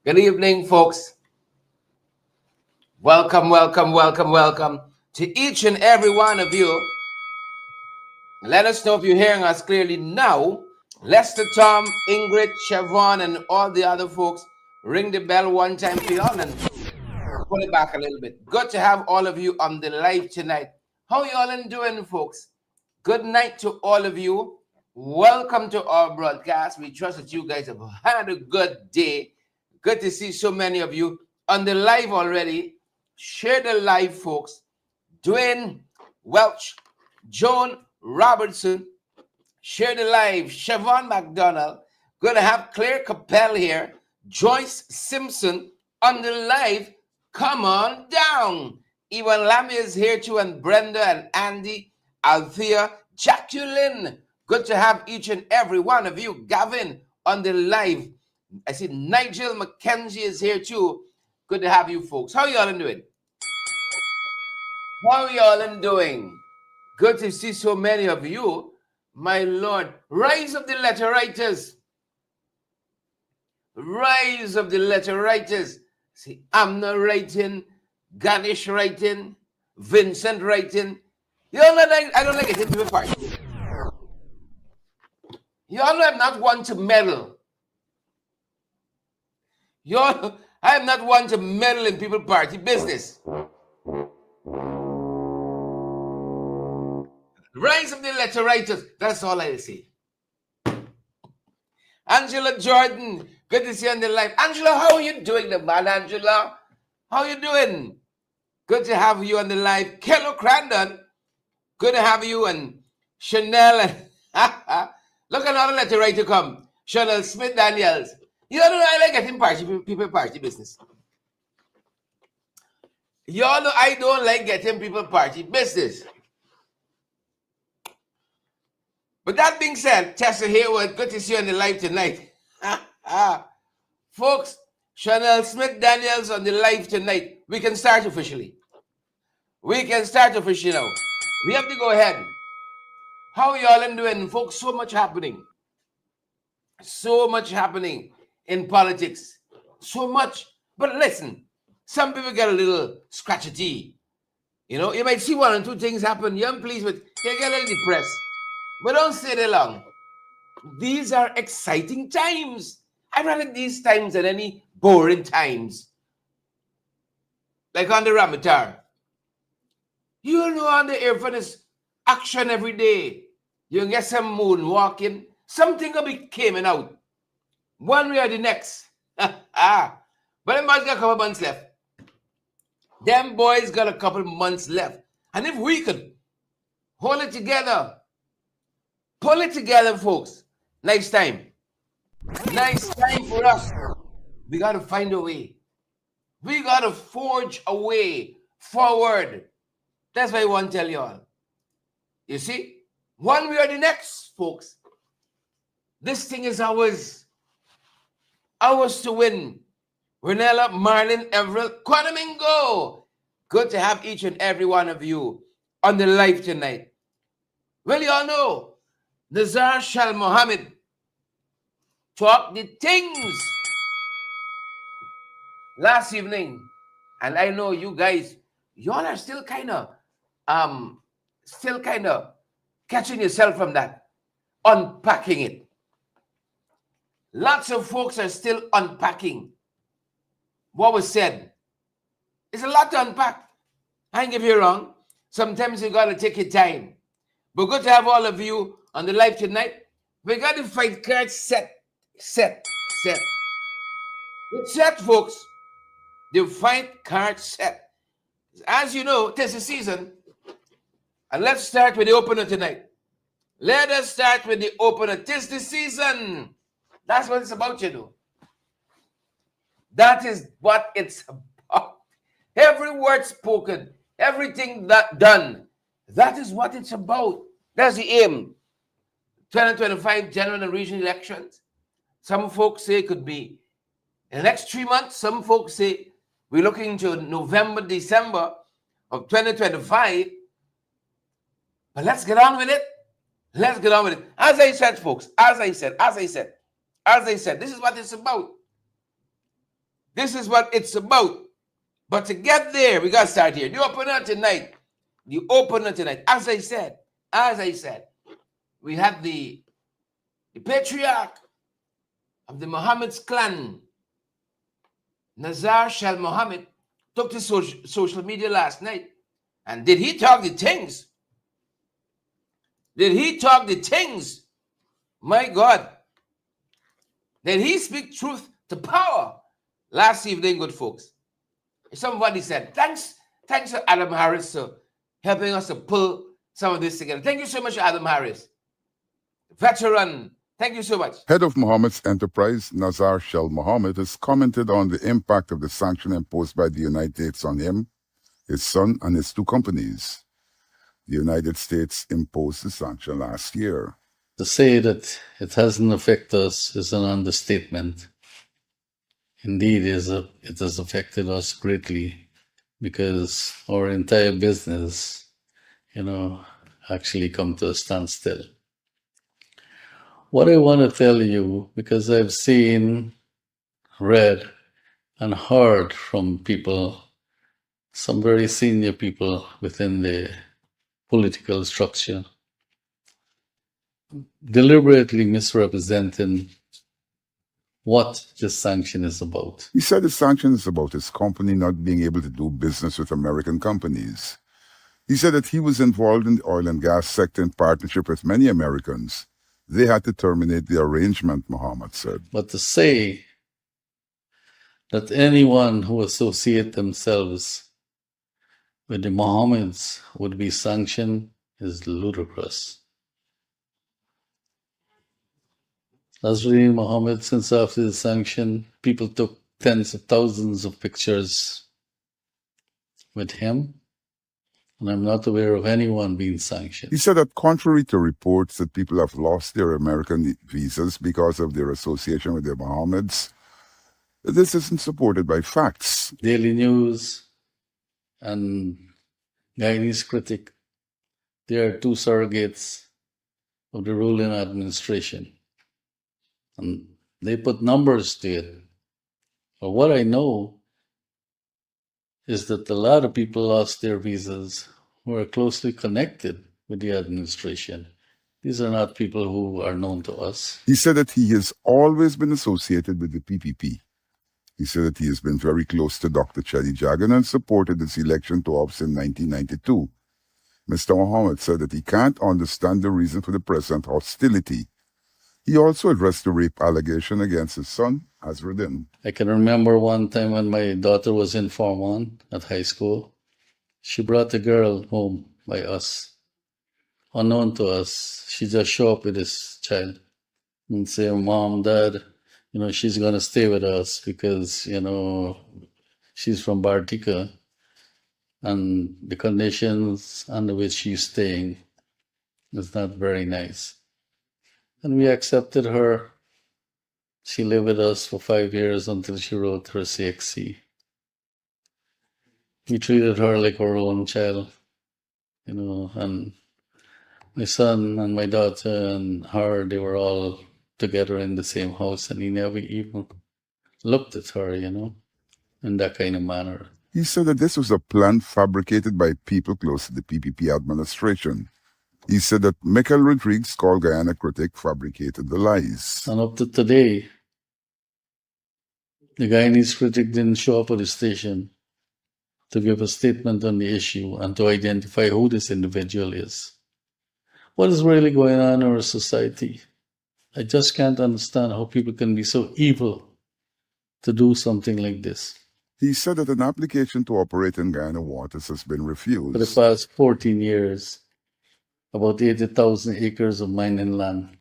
Good evening, folks. Welcome to each and every one of you. Let us know if you're hearing us clearly now. Lester, Tom, Ingrid, Siobhan, and all the other folks, ring the bell one time for y'all and pull it back a little bit. Good to have all of you on the live tonight. How y'all doing, folks? Good night to all of you. Welcome to our broadcast. We trust that you guys have had a good day. Good to see so many of you on the live already. Share the live, folks. Dwayne Welch, Joan Robertson, share the live. Siobhan McDonald. Going to have Claire Capel here. Joyce Simpson on the live. Come on down. Ewan Lammy is here too, and Brenda and Andy, Althea, Jacqueline. Good to have each and every one of you. Gavin on the live. I see Nigel McKenzie is here too. Good to have you folks. How y'all doing? How y'all doing? Good to see so many of you. My Lord. Rise of the letter writers. Rise of the letter writers. See, Amna writing, Ganesh writing, Vincent writing. Y'all know I don't like it into the party. Y'all know I'm not one to meddle. Y'all, I'm not one to meddle in people's party business. Rise of the letter writers. That's all I say. Angela Jordan, good to see you on the live. Angela, how are you doing, the man, Angela? How are you doing? Good to have you on the live. Kello Crandon, good to have you. And Chanel, look at another letter writer come. Chanel Smith Daniels. You know, I like getting people party business. Y'all know I don't like getting people party business. But that being said, Tessa Hayward, good to see you on the live tonight. Folks, Chanel Smith Daniels on the live tonight. We can start officially. We can start officially now. We have to go ahead. How y'all doing, folks? So much happening. So much happening in politics. So much. But listen, some people get a little scratchy. You know, you might see one or two things happen. You're pleased with, they get a little depressed. But don't stay there long. These are exciting times. I'd rather these times than any boring times. Like on the Ramatar. You know, on the airphone is action every day. You can get some moonwalking. Something will be coming out. One way or the next. But them boys got a couple months left. Them boys got a couple months left. And if we could hold it together, pull it together, folks. Nice time. Nice time for us. We got to find a way. We got to forge a way forward. That's what I want to tell you all. You see? One way or the next, folks. This thing is ours. Ours to win. Renella, Marlon, Everett, Quanamingo. Good to have each and every one of you on the live tonight. Well, you all know, Nazar Shell Mohamed talked the things last evening. And I know you guys, y'all are still kind of catching yourself from that, unpacking it. Lots of folks are still unpacking what was said. It's a lot to unpack. I ain't give you wrong. Sometimes you got to take your time. But good to have all of you on the live tonight. We got to fight cards set. It's set, folks. The fight card set. As you know, tis the season. And let's start with the opener tonight. Let us start with the opener. Tis the season. That's what it's about, you know. That is what it's about. Every word spoken, everything that done, that is what it's about. That's the aim. 2025 general and regional elections. Some folks say it could be in the next 3 months. Some folks say we're looking to November, December of 2025. But let's get on with it. Let's get on with it. As I said, folks, as I said, this is what it's about. This is what it's about. But to get there, we got to start here. The opener tonight, as I said, we had the patriarch of the Mohammed's clan, Nazar Shell Mohamed, took to social media last night. And did he talk the things? Did he talk the things? My God. Did he speak truth to power? Last evening, good folks. Somebody said, thanks to Adam Harris for helping us to pull some of this together. Thank you so much, Adam Harris. Veteran, thank you so much. Head of Mohammed's enterprise, Nazar Shell Mohamed, has commented on the impact of the sanction imposed by the United States on him, his son, and his two companies. The United States imposed the sanction last year. To say that it hasn't affected us is an understatement. Indeed, it has affected us greatly because our entire business, actually come to a standstill. What I want to tell you, because I've seen, read, and heard from people, some very senior people within the political structure, deliberately misrepresenting what this sanction is about. He said the sanction is about his company not being able to do business with American companies. He said that he was involved in the oil and gas sector in partnership with many Americans. They had to terminate the arrangement, Mohamed said. But to say that anyone who associate themselves with the Mohammeds would be sanctioned is ludicrous. Nazreen Mohammed, since after the sanction, people took tens of thousands of pictures with him, and I'm not aware of anyone being sanctioned. He said that contrary to reports that people have lost their American visas because of their association with the Mohammeds, this isn't supported by facts. Daily News and Guyanese Critic, they are two surrogates of the ruling administration. And they put numbers to it. But what I know is that a lot of people lost their visas who are closely connected with the administration. These are not people who are known to us. He said that he has always been associated with the PPP. He said that he has been very close to Dr. Chadi Jagan and supported his election to office in 1992. Mr. Mohamed said that he can't understand the reason for the present hostility. He also addressed the rape allegation against his son, Azruddin. I can remember one time when my daughter was in Form 1 at high school. She brought a girl home by us. Unknown to us, she just showed up with this child and say, Mom, Dad, she's going to stay with us because, she's from Bartica and the conditions under which she's staying is not very nice. And we accepted her. She lived with us for 5 years until she wrote her CXC. We treated her like our own child, and my son and my daughter and her, they were all together in the same house, and he never even looked at her, in that kind of manner. He said that this was a plan fabricated by people close to the PPP administration. He said that Michael Rodriguez, called Guyana critic, fabricated the lies. And up to today, the Guyanese critic didn't show up at the station to give a statement on the issue and to identify who this individual is. What is really going on in our society? I just can't understand how people can be so evil to do something like this. He said that an application to operate in Guyana waters has been refused. For the past 14 years, about 80,000 acres of mining land.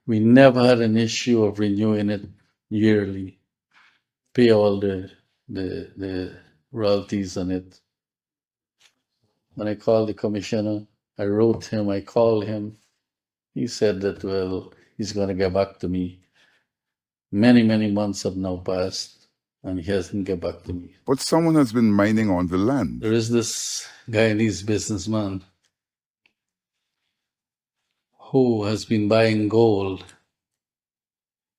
We never had an issue of renewing it yearly, pay all the royalties on it. When I called the commissioner, I wrote him, I called him. He said that, well, he's going to get back to me. Many, many months have now passed, and he hasn't get back to me. But someone has been mining on the land. There is this Guyanese businessman who has been buying gold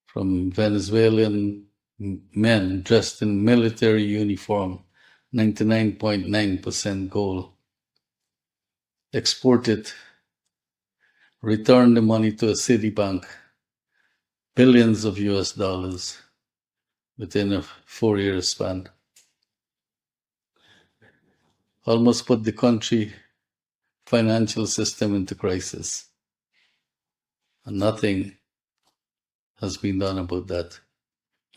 from Venezuelan men dressed in military uniform, 99.9% gold. Export it, return the money to a city bank, billions of US dollars within a 4-year span. Almost put the country financial system into crisis. And nothing has been done about that.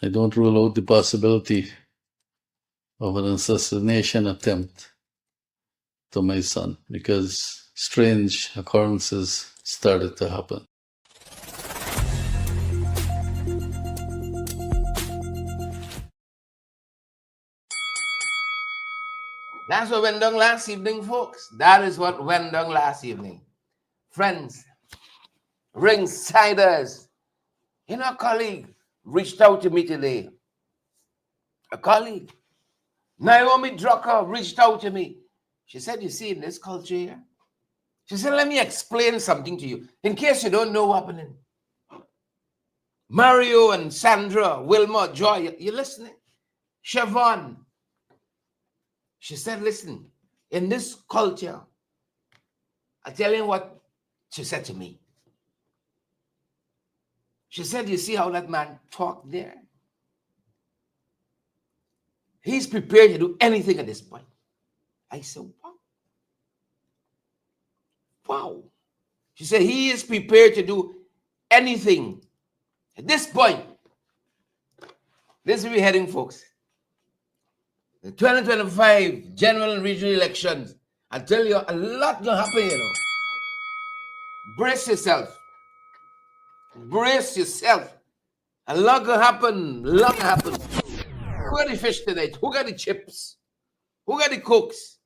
I don't rule out the possibility of an assassination attempt to my son because strange occurrences started to happen. That's what went down last evening, folks. That is what went down last evening. Friends, ringsiders, a colleague reached out to me today. A colleague, Naomi Drucker, reached out to me. She said, you see, in this culture here, she said, let me explain something to you, in case you don't know what's happening. Mario and Sandra, Wilma, Joy, you listening? Siobhan. She said, listen, in this culture, I tell you what she said to me. She said, you see how that man talked there? He's prepared to do anything at this point. I said, wow. Wow. She said, he is prepared to do anything at this point. This is where we're heading, folks. The 2025 general and regional elections. I tell you, a lot will happen, Brace yourself. Brace yourself. A lot will happen. A lot will happen. Who got the fish tonight? Who got the chips? Who got the cooks?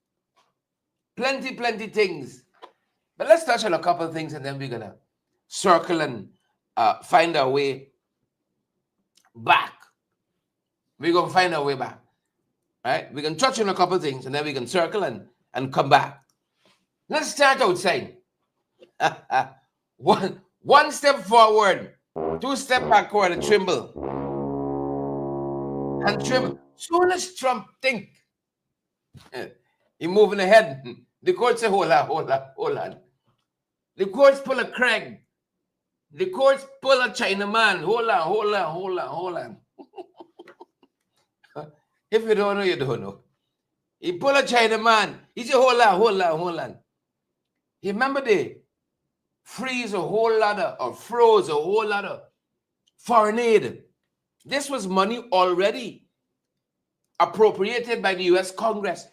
Plenty things. But let's touch on a couple of things and then we're going to circle and find our way back. We're going to find our way back. Right? We can touch on a couple of things and then we can circle and come back. Let's start outside. One step forward, 2 steps backward and tremble. And tremble. Soon as Trump think he moving ahead, the court say, hold on. The courts pull a Craig. The courts pull a Chinaman. Hold on. If you don't know, you don't know. He pull a Chinaman. He say, hold on. You remember they froze a whole lot of foreign aid. This was money already appropriated by the U.S. Congress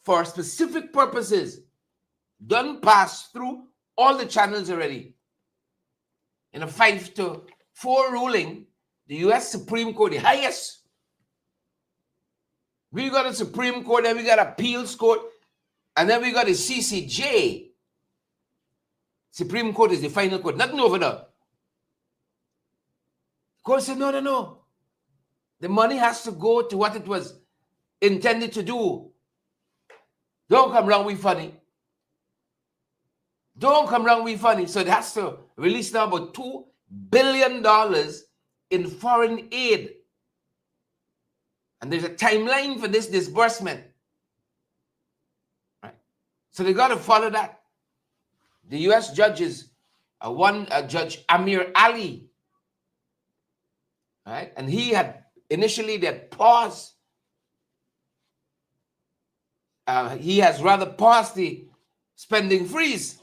for specific purposes. Done pass through all the channels already. In a 5-4 ruling, the U.S. Supreme Court, the highest. We got a Supreme Court, then we got appeals court, and then we got a CCJ. Supreme Court is the final court. Nothing over there. The court said, no. The money has to go to what it was intended to do. Don't come around with funny. So it has to release now about $2 billion in foreign aid. And there's a timeline for this disbursement. Right? So they got to follow that. The U.S. judges, Judge Amir Ali, right? And he had initially that paused. He has rather paused the spending freeze.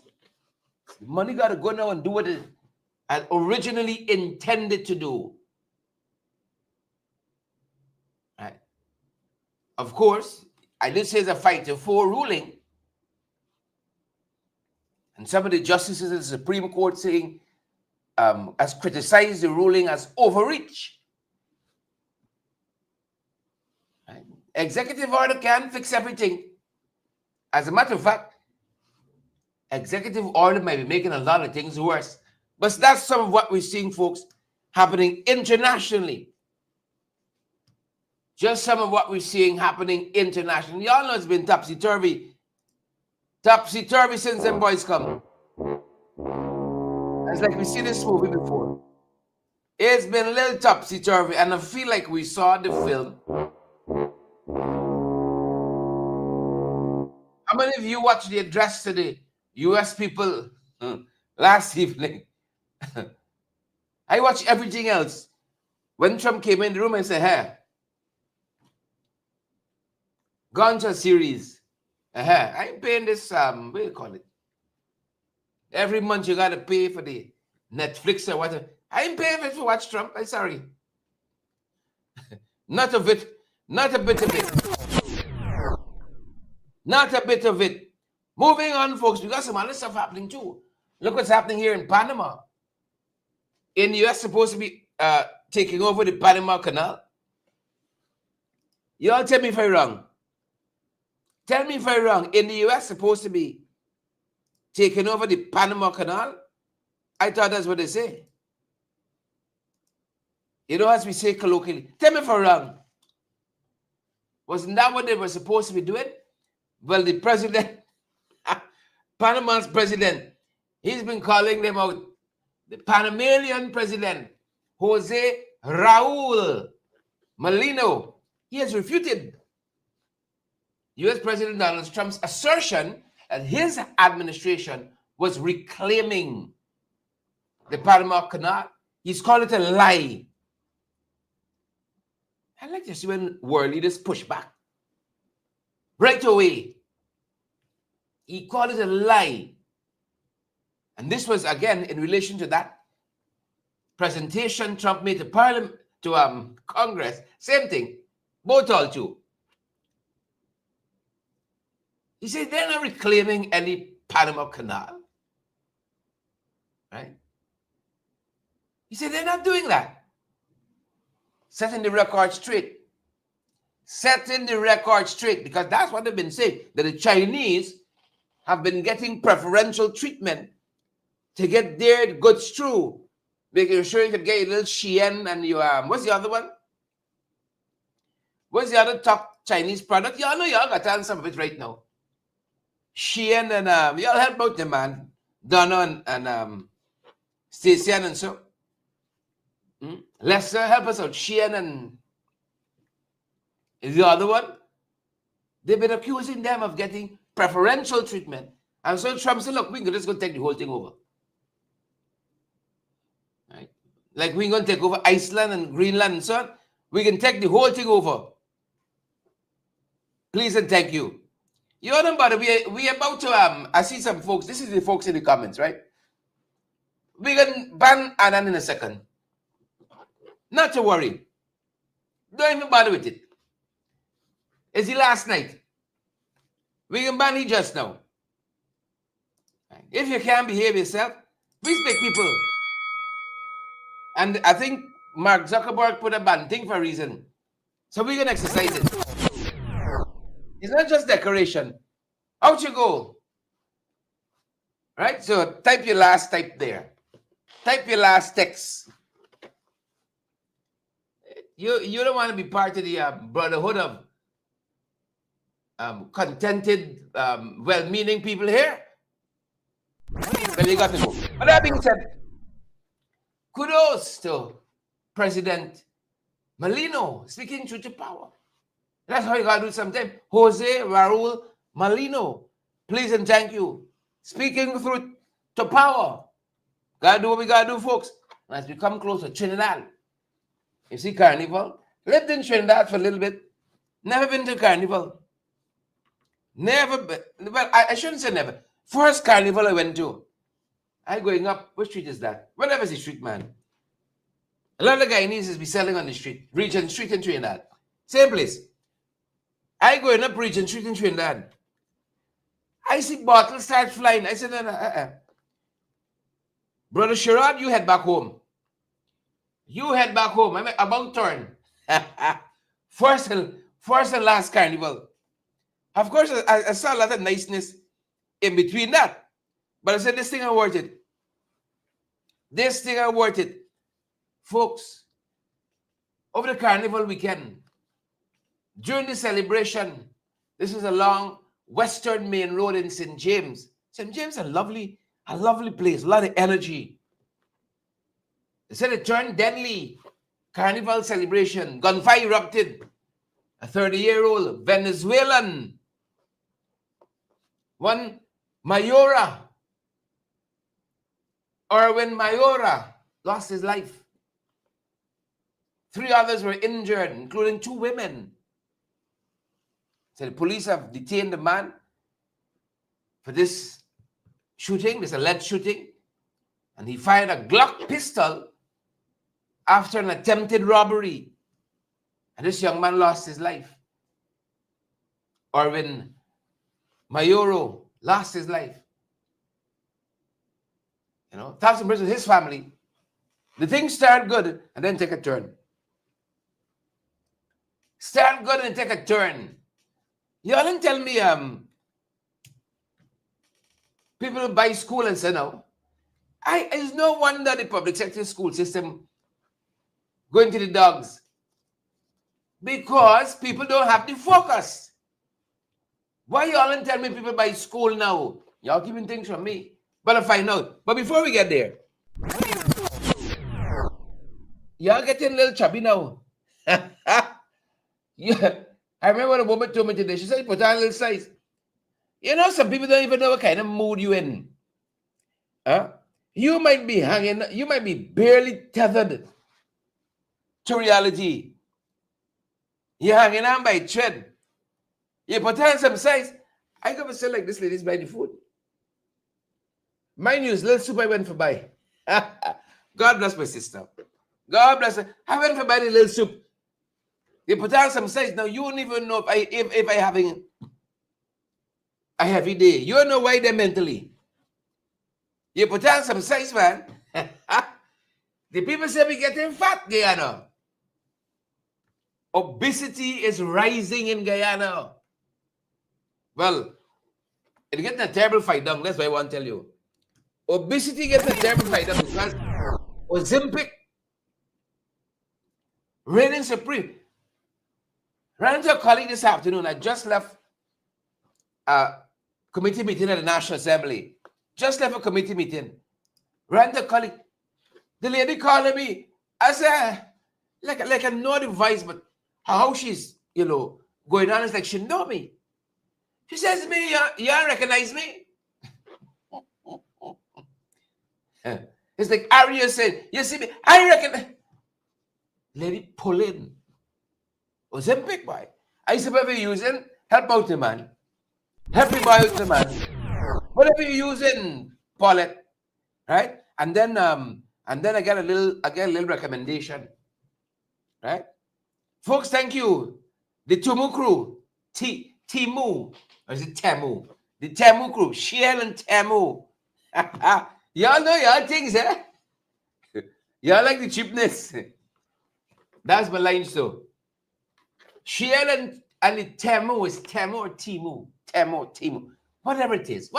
The money got to go now and do what it had originally intended to do. Right? Of course, I did say it's a 5-4 ruling. And some of the justices of the Supreme Court saying, has criticized the ruling as overreach. Right? Executive order can't fix everything. As a matter of fact, executive order might be making a lot of things worse. But that's some of what we're seeing, folks, happening internationally. Just some of what we're seeing happening internationally. Y'all know it's been topsy-turvy. Topsy-turvy since them boys come. It's like we see this movie before. It's been a little topsy-turvy, and I feel like we saw the film. How many of you watched the address to the U.S. people last evening? I watched everything else. When Trump came in the room, I said, hey, gone to a series. I ain't paying this, what do you call it? Every month you got to pay for the Netflix or whatever. I ain't paying for it to watch Trump. I'm sorry. Not of it. Not a bit of it. Not a bit of it. Moving on, folks, we got some other stuff happening too. Look what's happening here in Panama. In the U.S., supposed to be taking over the Panama Canal. You all tell me if I'm wrong. Tell me if I'm wrong. In the U.S., supposed to be taking over the Panama Canal. I thought that's what they say. You know, as we say colloquially. Tell me if I'm wrong. Wasn't that what they were supposed to be doing? Well, the president, Panama's president, he's been calling them out. The Panamanian president, Jose Raul Molino, he has refuted U.S. President Donald Trump's assertion that his administration was reclaiming the Panama Canal. He's called it a lie. I like to see when world leaders push back. Right away. He called it a lie. And this was, again, in relation to that presentation Trump made to Parliament, to Congress. Same thing. Both all two. He said they're not reclaiming any Panama Canal. Right? He said they're not doing that. Setting the record straight. Setting the record straight, because that's what they've been saying, that the Chinese have been getting preferential treatment to get their goods through. Making sure you could get a little Shein and you, what's the other one? What's the other top Chinese product? Y'all know y'all got to some of it right now. Shein and, y'all help out them, man. Donna and Stacey and so. Lester, help us out. Shein and the other one. They've been accusing them of getting preferential treatment. And so Trump said, look, we can just go take the whole thing over. Right? Like we're going to take over Iceland and Greenland and so on. We can take the whole thing over. Please and thank you. You know, but we about to, I see some folks, this is the folks in the comments, right? We can ban Annan in a second. Not to worry. Don't even bother with it. It's the last night. We can ban it just now. If you can't behave yourself, respect people. And I think Mark Zuckerberg put a ban thing for a reason. So we're going to exercise it. It's not just decoration. Out you go. Right? So type your last type there. Type your last text. You don't want to be part of the brotherhood of contented, well-meaning people here. Well, you got to go. But that being said, kudos to President Molino speaking truth to power. That's how you got to do it sometimes. Jose Raul Molino, please and thank you. Speaking truth to power. Got to do what we got to do, folks. And as we come closer, Trinidad. You see Carnival? Lived in Trinidad for a little bit. Never been to Carnival. Never been. Well, I shouldn't say never. First Carnival I went to. I going up. What street is that? Whatever's the street, man. A lot of Guyanese be selling on the street. Regent Street in Trinidad. Same place. I going up Regent Street in Trinidad. I see bottles start flying. I said, no. Brother Sherrod, you head back home. You head back home. I'm about turn. First and last Carnival. Of course, I saw a lot of niceness in between that. But I said, this thing is worth it. This thing is worth it. Folks, over the Carnival weekend, during the celebration, this is along Western Main Road in St. James. St. James is a lovely place, a lot of energy. They said it turned deadly. Carnival celebration. Gunfire erupted. A 30-year-old Venezuelan, one Mayora, Erwin Mayora, lost his life. 3 others were injured, including 2 women. So the police have detained the man for this shooting, this alleged shooting, and he fired a Glock pistol after an attempted robbery. And this young man lost his life. Erwin Mayoro lost his life. You know, thoughts and prayers with his family. The things start good and then take a turn. Start good and take a turn. Y'all didn't tell me people buy school and say no. It's no wonder the public sector school system going to the dogs. Because people don't have the focus. Why y'all didn't tell me people buy school now? Y'all keeping things from me. But I'll find out. But before we get there, y'all getting a little chubby now. Yeah. I remember what a woman told me today. She said, put on a little size. You know, some people don't even know what kind of mood you're in. Huh? You might be hanging, you might be barely tethered to reality. You're hanging on by a thread. You put on some size. I go to say like this lady's buying the food. My news, little soup I went for buy. God bless my sister. God bless her. I went for buy the little soup. You put on some size. Now you don't even know if I having a heavy day. You don't know why they're mentally. You put on some size, man. The people say we getting fat, Guyana. Obesity is rising in Guyana. Well, it's getting a terrible fight down. That's what I want to tell you. Obesity gets a terrible fight down because Ozempic reigning supreme. Ran into a colleague this afternoon. I just left a committee meeting at the National Assembly. Just left a committee meeting. Ran into a colleague. The lady calling me. I said, like I know the voice, but how she's, going on is like she know me. She says to me, you recognize me? It's like Arya said, you see me? I reckon. Lady pull in. Ozempic, boy. I suppose you're using, help out the man. Help me buy out the man. Whatever you're using, Paulette. Right? And then I get a little recommendation. Right? Folks, thank you. The Tumu crew. Timu. Or is it Temu? The Temu crew. Shell and Temu. Y'all know y'all things, eh? Y'all like the cheapness. That's my line, so. Shell and the Temu is Temu or Timu. Temu. Whatever it is.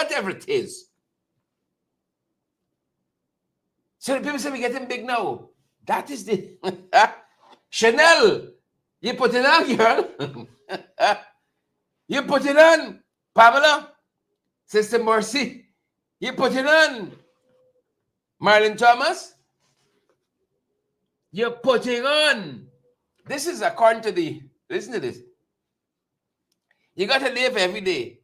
So the people say we're getting big now. That is the Chanel. You put it on, girl. You put it on, Pamela. Sister Mercy. You put it on, Marlon Thomas. You're putting on. This is according to listen to this. You got a day for every day.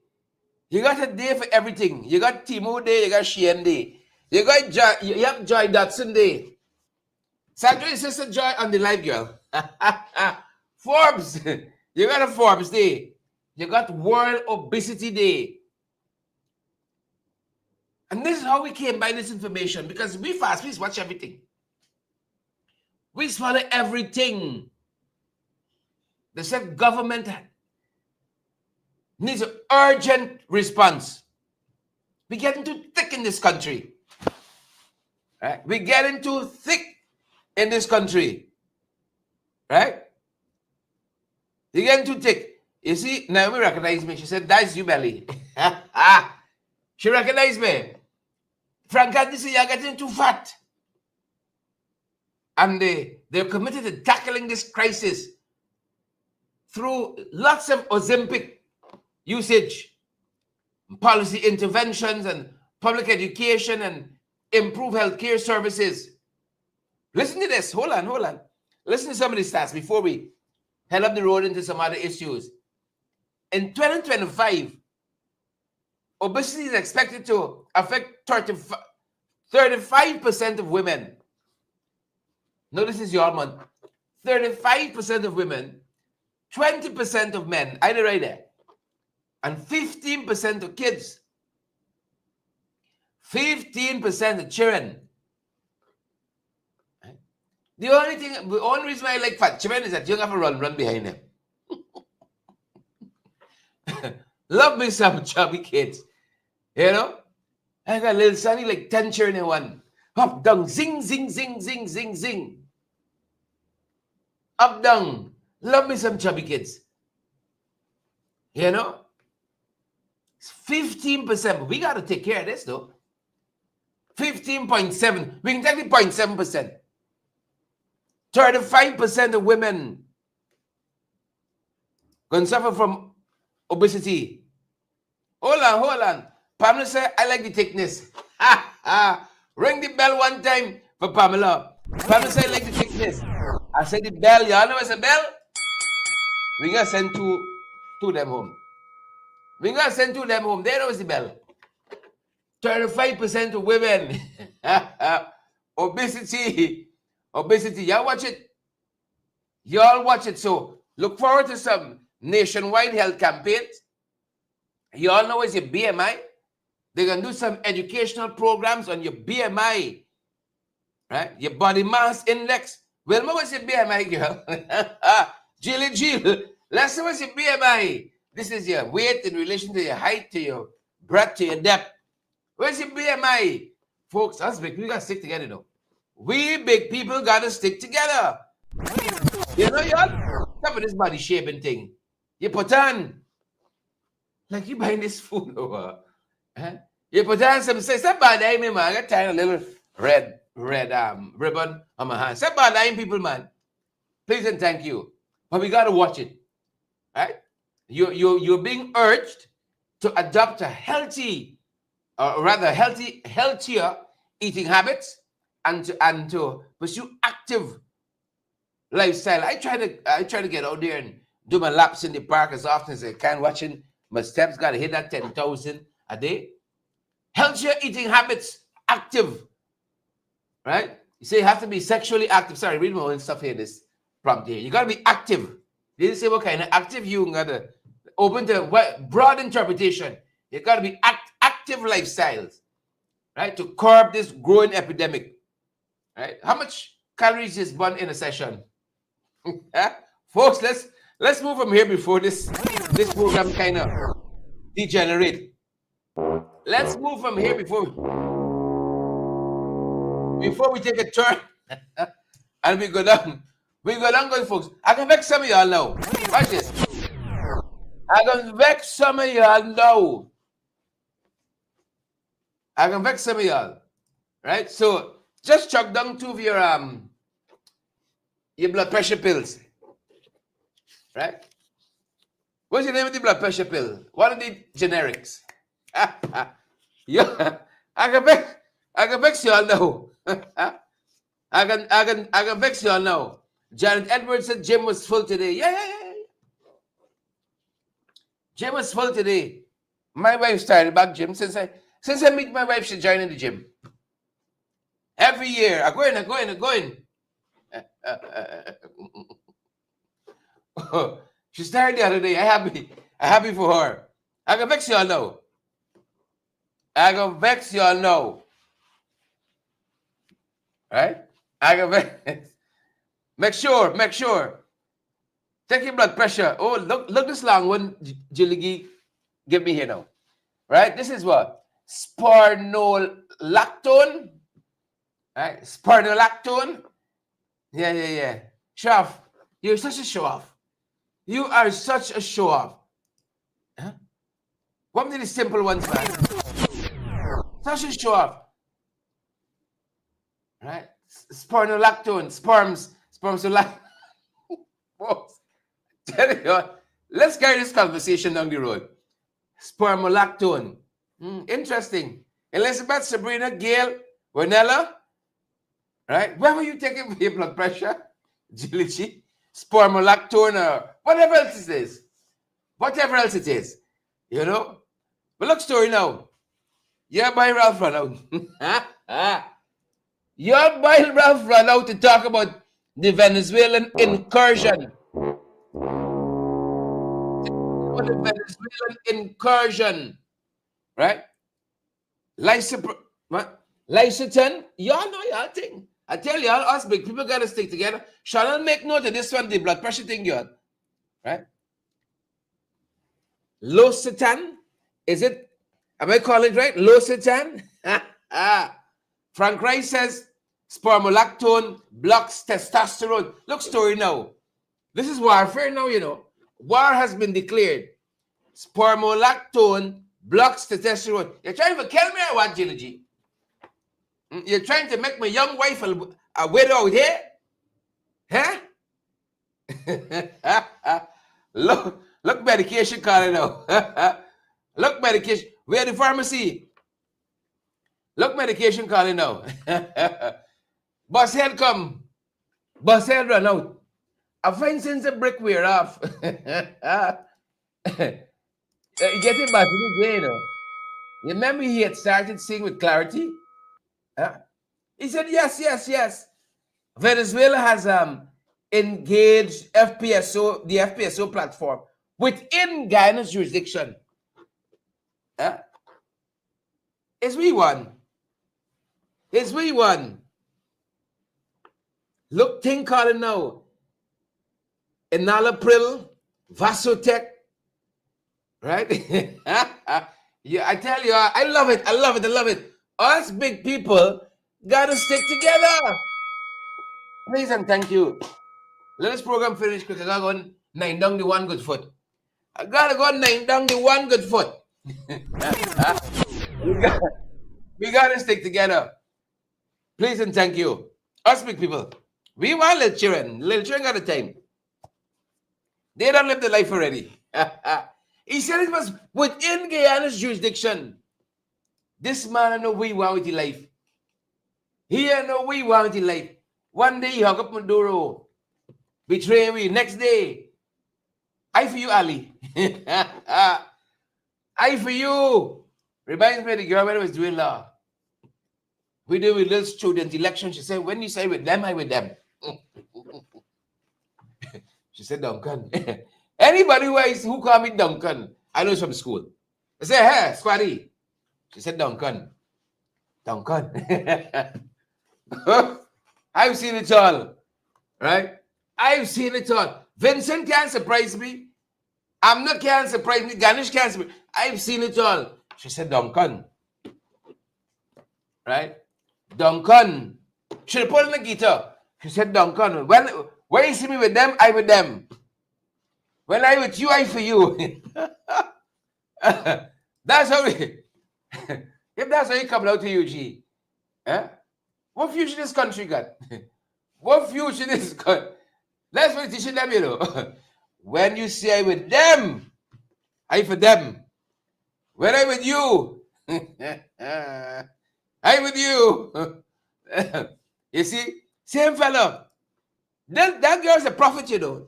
You got a day for everything. You got Timo Day, you got Sheehan Day. You have Joy Dotson Day. Saturday, Sister Joy on the live, girl. Forbes. You got a Forbes Day. You got World Obesity Day. And this is how we came by this information, because we fast-paced watch everything. We swallow everything. They said government needs an urgent response. We're getting too thick in this country. Right? We're getting too thick in this country. Right? You're getting too thick. You see, Naomi recognized me. She said, that's you, Belly. She recognized me. Franca, this is you're getting too fat. And they're committed to tackling this crisis through lots of Ozempic usage, policy interventions, and public education, and improve healthcare services. Listen to this. Hold on. Listen to some of these stats before we head up the road into some other issues. In 2025, obesity is expected to affect 35% of women. No, this is your month. 35% of women, 20% of men, either right there, and 15% of kids. 15% of children. The only reason why I like fat children is that you don't have to run behind them. Love me some chubby kids. You know? I got a little sonny, like 10 children in one. Up, down, zing, zing, zing, zing, zing, zing. Up, down. Love me some chubby kids. You know? It's 15%. But we got to take care of this, though. 15.7. We can take the 0.7%. 35% of women going to suffer from obesity. Hold on. Pamela said, I like the thickness. Ring the bell one time for Pamela. Pamela said, I like the thickness. I said the bell. Y'all know what's a bell? We're going to send two of them home. We're going to send two of them home. They know what's the bell. 35% of women. Obesity. Y'all watch it. So look forward to some nationwide health campaigns. Y'all know what's your BMI? They're going to do some educational programs on your BMI. Right? Your body mass index. Wilma, what's your BMI, girl? Jill. Let's see what's your BMI. This is your weight in relation to your height, to your breadth, to your depth. Where's your BMI? Folks, us big, we got to stick together, though. We big people got to stick together. You know, y'all? Stop with this body shaping thing. You put on, like you buying this food over. Huh? You put on some, say, stop bothering me, man. I got tired of a little red ribbon on my hand. Stop bothering people, man. Please and thank you. But we got to watch it. Right? You're being urged to adopt a healthier eating habits and to pursue active lifestyle. I try to get out there and do my laps in the park as often as I can, watching my steps. Got to hit that 10,000 a day. Healthier eating habits, active, right? You say you have to be sexually active. Sorry, read my own stuff here. This prompt here. You got to be active. They didn't say what kind of active. You got to open to broad interpretation. You got to be active lifestyles, right? To curb this growing epidemic, right? How much calories is burned in a session? Folks, let's move from here before this program kind of degenerate. Let's move from here before we take a turn and we go down. We go down, good folks. I can vex some of y'all now. Watch this. I can vex some of y'all now. Right? So just chuck down two of your blood pressure pills. Right? What's the name of the blood pressure pill? One of the generics. Yeah, I can vex y'all now. I can vex y'all now. Janet Edwards said gym was full today. Yeah. Gym was full today. My wife started back gym since I meet my wife. She joined in the gym. Every year, I go in. She started the other day. I happy for her. I can vex y'all now. Right? I can vex. Make sure. Take your blood pressure. Oh, look this long one Jiligi give me here now. Right? This is what? Spironolactone. Right? Spironolactone. Yeah. Show off. You're such a show off. You are such a show off. Huh? One of the simple ones, man. Such a show off. Right? Spironolactone. Spermolactone. Tell you what, let's carry this conversation down the road. Spermolactone. Interesting. Elizabeth, Sabrina, Gail, Renella, Right? What were you taking for your blood pressure? Agility, spermolactone, or whatever else it is. Whatever else it is. You know? But look, story now. Your boy Ralph run out. Your boy Ralph run out to talk about the Venezuelan incursion. The Venezuelan incursion. Right? Lysoten, y'all know y'all thing. I tell y'all, us big people gotta stick together. Shall make note of this one, the blood pressure thing, y'all. Right? Losetan, is it? Am I calling it right? Losetan? Frank Rice says spermolactone blocks testosterone. Look, story now. This is warfare now, you know. War has been declared. Spermolactone blocks testosterone. You're trying to kill me or what, G? You're trying to make my young wife a widow out here? Huh? Look, medication calling now. Look, medication. Where the pharmacy? Look, medication calling now. Bus head come. Bus head run out. I find since the brick wear off. Getting back to the day, you know. You remember he had started singing with clarity? He said, yes. Venezuela has engaged FPSO, the FPSO platform, within Guyana's jurisdiction. It's we one. Look, thing calling now. Enalapril, Vasotec, right? Yeah, I tell you, I love it. Us big people gotta stick together. Please and thank you. Let this program finish quick. I gotta go 9 down the one good foot. We gotta stick together. Please and thank you. Us big people. We want little children. Little children got a time. They don't live the life already. He said it was within Guyana's jurisdiction. This man I know we want with his life. He I know we want with his life. One day he hung up Maduro. Betray me. Next day. I for you, Ali. I for you. Reminds me of the girl when I was doing law. We do with little student election. She said, when you say with them, I with them. She said, Duncan. Anybody who call me Duncan, I know it's from school. I said, hey, Squatty. She said, Duncan. I've seen it all. Right? I've seen it all. Vincent can't surprise me. Amna can't surprise me. Ganesh can't surprise me. I've seen it all. She said, Duncan. Right? Duncan. She put on the guitar. She said, Duncan. When you see me with them, I with them. When I with you, I for you. That's how we, if that's how you come out to UG. What future this country got? What future this country? That's what teaching them, you know. When you say I with them, I for them. When I with you, I with you. You see, same fella. That girl's a prophet, you know.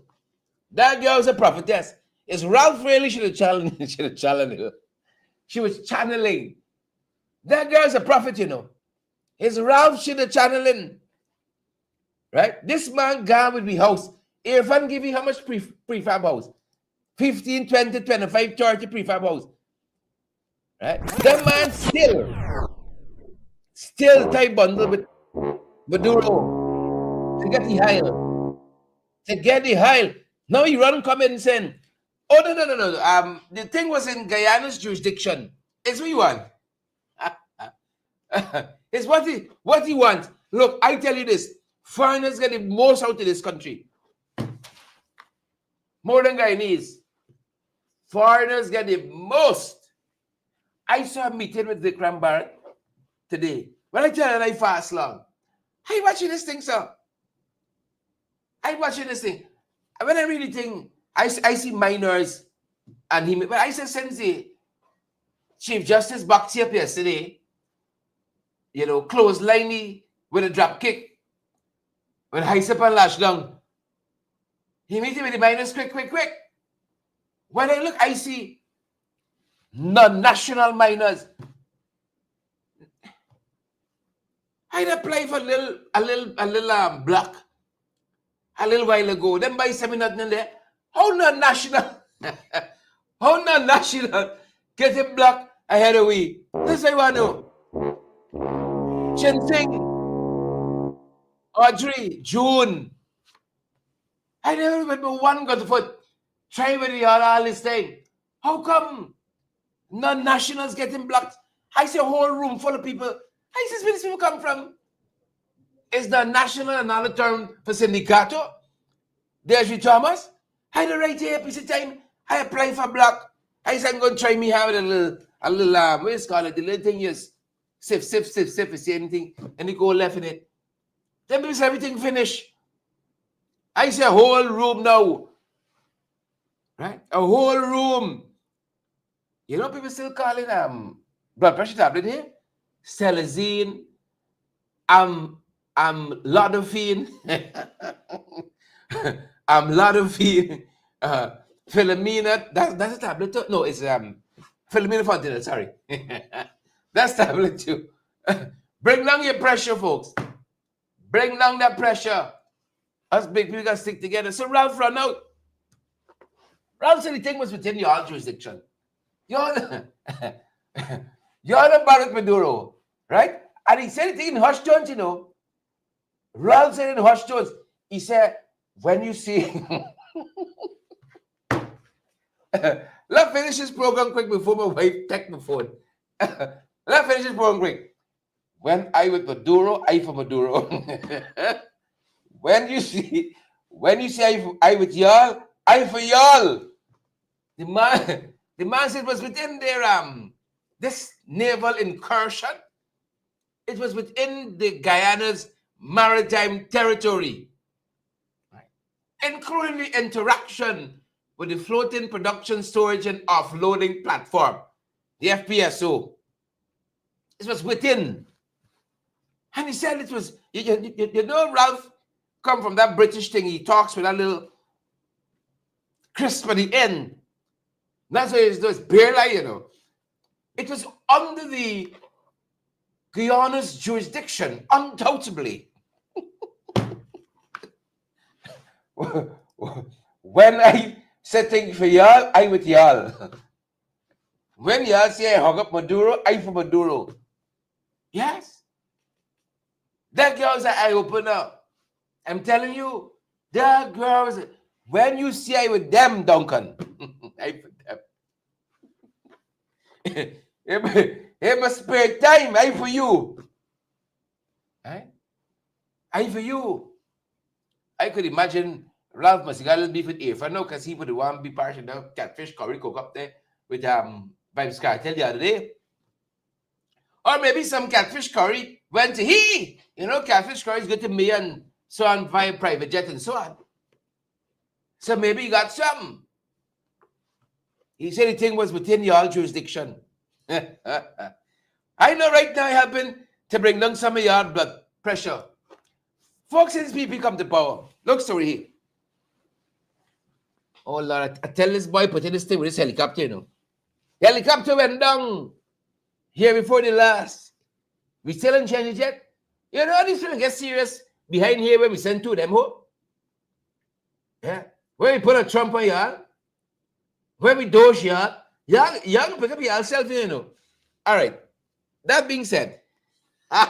That girl's a prophetess. It's Ralph really should have challenged her. She was channeling. That girl's a prophet, you know. It's Ralph should have channeling. Right? This man gone with the house. Irfan give you how much prefab house? 15, 20, 25, 30 prefab house. Right? That man still tie bundle with Maduro to get the high. Now he run come in saying, oh no. The thing was in Guyana's jurisdiction. It's what you want. It's what he wants. Look, I tell you this. Foreigners get the most out of this country. More than Guyanese. Foreigners get the most. I saw a meeting with Vikram Bharat today. When I tell you I fast long. I watching this thing, sir. When I really think, I see minors and him. But I said, since the Chief Justice Bhakti up yesterday, you know, clothesline with a drop kick. When Heisep and lash down, he meet him with the miners quick. When I look, I see non-national miners. I apply for a little block a little while ago. Then buy seminar there. How non-national? How non-national get a block ahead of we? This I want to know. Ginseng, Audrey, June. I never remember one got the foot. Try with the all this thing. How come non-nationals getting blocked? I see a whole room full of people. I see where these people come from. Is the national another term for sindicato? There's you, Thomas. I had a right here, piece of time. I apply for block. I said I'm going to try me have a little what is it called? The little thing is sip, you see anything, and you go left in it. Then because everything finished. I see a whole room now. Right? A whole room. You know, people still calling blood pressure tablet here? Selazine, Lodopine, Lodopine, Philomena. That's a tablet too. No, it's Philomena Fontanel, sorry. That's tablet too. Bring down your pressure, folks. Bring down that pressure. Us big people gotta stick together. So Ralph run out. Ralph said the thing was within your jurisdiction. You're the Barack Maduro, right? And he said it in hush tones, you know. Ralph said in hush tones, he said, when you see... Let's finish this program quick before my wife take my phone. Let's finish this program quick. When I with Maduro, I for Maduro. When you see I with y'all, I for y'all. The man said it was within their this naval incursion. It was within the Guyana's maritime territory, right, including the interaction with the floating production, storage, and offloading platform, the FPSO. It was within. And he said it was, you know, Ralph come from that British thing. He talks with that little crisp at the end. That's why it's barely, you know. It was under the Guyana's jurisdiction, undoubtedly. When I said things for y'all, I with y'all. When y'all say I hug up Maduro, I for Maduro. Yes. That girl's an eye opener. I'm telling you, that girls, when you see I with them, Duncan, I for them. It must spare time, I for you. Right? I for you. I could imagine Ralph must got a little beef with Afa now because he would want to be part of the catfish curry cook up there with Vibes Cartel the other day. Or maybe some catfish curry went to he. You know, catfish curry is good to me and so on via private jet and so on. So maybe you got some. He said the thing was within your jurisdiction. I know right now I helping to bring down some of your blood pressure. Folks, since people come to power, look story here. Oh Lord, I tell this boy put in this thing with this helicopter, you know. Helicopter went down here before the last. We still ain't changed it yet. You know, this will get serious behind here when we send two of them home. Yeah. When we put a Trump on y'all, when we doge y'all can pick up yourself, you know. All right. That being said, I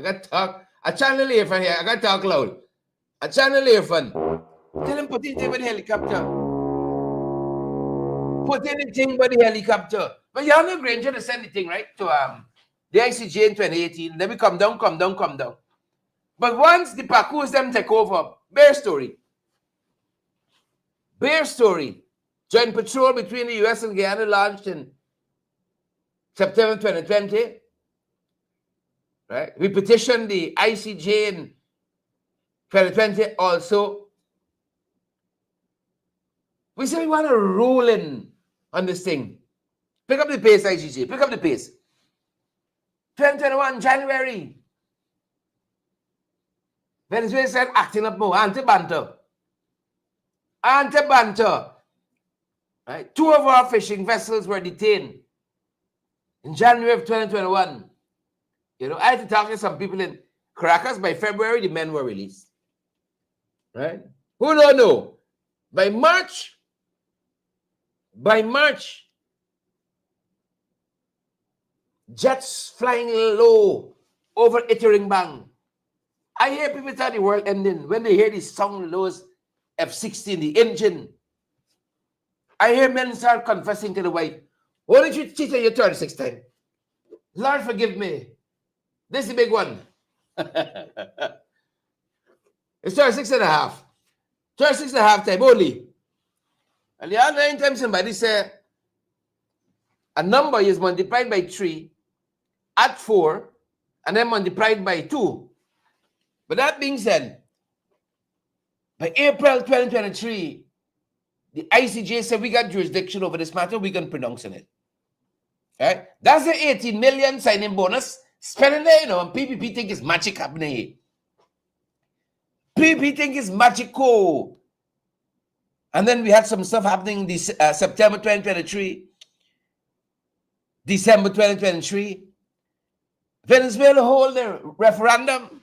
got to talk. I channel here from here. I got to talk loud. I channel here fun. Tell him put in thing with the helicopter. Put in the thing with the helicopter. But y'all know Granger to send the thing, right? To the ICJ in 2018. Then we come down. But once the Pakus them take over, Bear story. Joint patrol between the US and Guyana launched in September 2020. Right? We petitioned the ICJ in 2020 also. We say we want to rule in on this thing. Pick up the pace, ICJ. Pick up the pace. 2021, January. Venezuela said acting up more, anti-banter. Anti-banter. Right? 2 of our fishing vessels were detained in January of 2021. You know, I had to talk to some people in Caracas. By February, the men were released. Right? Who don't know? By March, jets flying low over Iterengbang. I hear people tell the world ending when they hear the sound lows F-16, the engine. I hear men start confessing to the wife, why did you cheat on your 36th time? Lord, forgive me. This is the big one. It's 36 and a half. 36 and a half time only. And the other 9 times somebody say a number is multiplied by 3, add 4, and then multiplied by 2. But that being said, by April 2023, the ICJ said we got jurisdiction over this matter, we can pronounce on it. Right? That's the 18 million signing bonus spending there, you know, and PPP think it's magic happening here. PPP think it's magical. And then we had some stuff happening this September 2023, December 2023. Venezuela hold their referendum.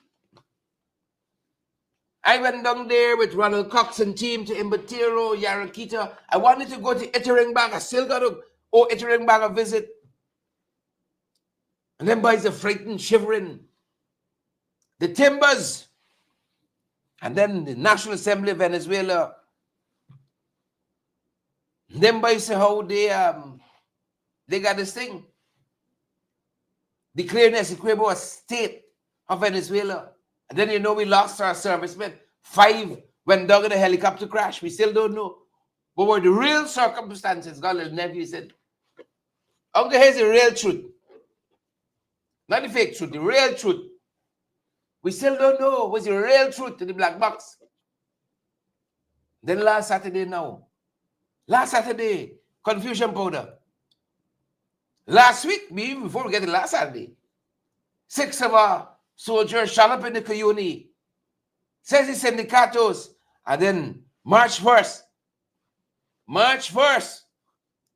I went down there with Ronald Cox and team to Imbatiro, Yarakita. I wanted to go to Iterengbang. I still got to owe Iterengbang a visit. And then boys are frightened, shivering. The timbers. And then the National Assembly of Venezuela. And then boys say how they got this thing. Declaring Essequibo a state of Venezuela. And then you know we lost our servicemen. 5 went down in a helicopter crash. We still don't know. What were the real circumstances? God, little nephew said, Uncle, here's the real truth. Not the fake truth, the real truth. We still don't know what's the real truth in the black box. Then last Saturday now. Last Saturday, confusion powder. Last week, even before we get to last Saturday, 6 of our soldiers shot up in the Cuyuni. Says the syndicatos. And then March 1st. March 1st.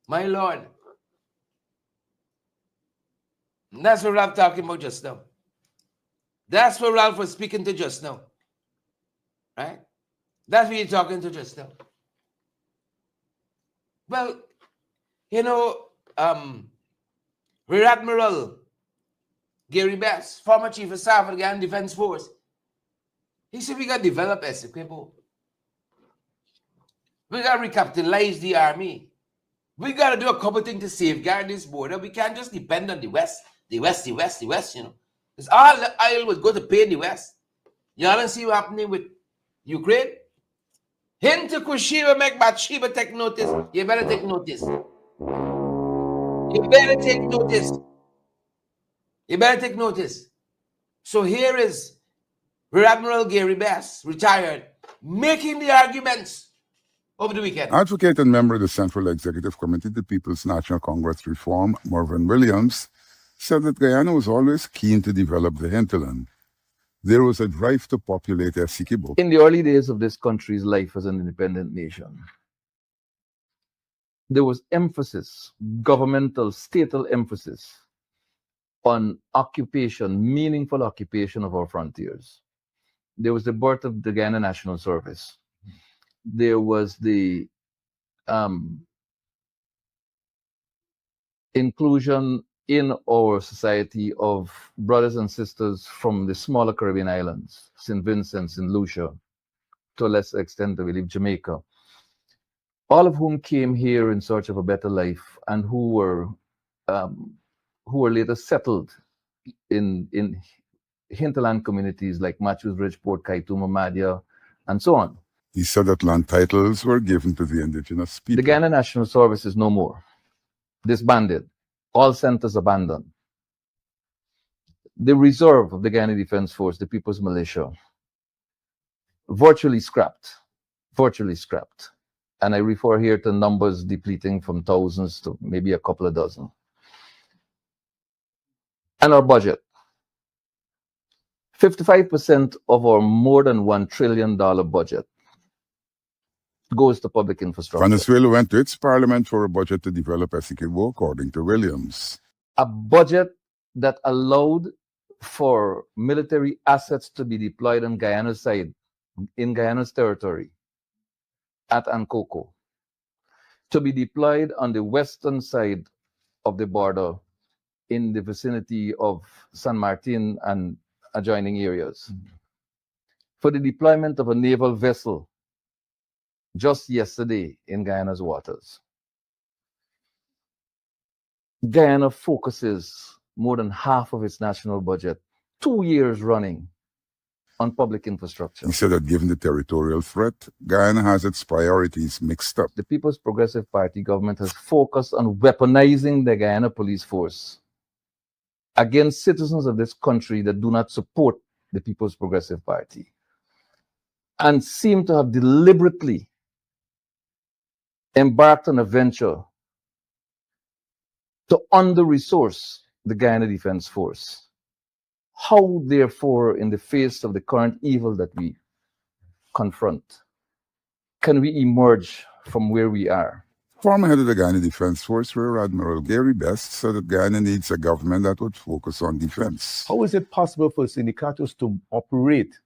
My Lord. And that's what Ralph talking about just now. That's what Ralph was speaking to just now. Right? That's what you're talking to just now. Well, you know, Rear Admiral Gary Bass, former Chief of Staff of the Guyana Defense Force, he said we got to develop Essequibo. We got to recapitalize the army. We got to do a couple things to safeguard this border. We can't just depend on the West, you know. Because all the oil would go to pay in the West. Y'all don't see what's happening with Ukraine? Hint to Kushiba make Bathsheba take notice. You better take notice. You better take notice. You better take notice. So here is Rear Admiral Gary Bass, retired, making the arguments over the weekend. Advocate and member of the Central Executive Committee, the People's National Congress Reform, Mervyn Williams, said that Guyana was always keen to develop the hinterland. There was a drive to populate Essequibo. In the early days of this country's life as an independent nation, there was emphasis, governmental, statal emphasis on occupation, meaningful occupation of our frontiers. There was the birth of the Guyana National Service. There was the inclusion in our society of brothers and sisters from the smaller Caribbean islands, St. Vincent, St. Lucia, to a lesser extent, I believe, Jamaica, all of whom came here in search of a better life and who were later settled in hinterland communities like Matthews Ridge, Port Kaituma, Madia, and so on. He said that land titles were given to the indigenous people. The Guyana National Service is no more. Disbanded. All centers abandoned. The reserve of the Guyana Defense Force, the People's Militia, virtually scrapped. Virtually scrapped. And I refer here to numbers depleting from thousands to maybe a couple of dozen. And our budget. 55% of our more than $1 trillion budget goes to public infrastructure. Venezuela went to its parliament for a budget to develop Essequibo, according to Williams. A budget that allowed for military assets to be deployed on Guyana's side, in Guyana's territory, at Ankoko, to be deployed on the western side of the border in the vicinity of San Martin and adjoining areas, for the deployment of a naval vessel just yesterday in Guyana's waters. Guyana focuses more than half of its national budget, 2 years running, on public infrastructure. He said that given the territorial threat, Guyana has its priorities mixed up. The People's Progressive Party government has focused on weaponizing the Guyana police force against citizens of this country that do not support the People's Progressive Party, and seem to have deliberately embarked on a venture to under-resource the Guyana Defense Force. How, therefore, in the face of the current evil that we confront, can we emerge from where we are? Former head of the Guyana Defense Force, Rear Admiral Gary Best, said that Guyana needs a government that would focus on defense. How is it possible for syndicatos to operate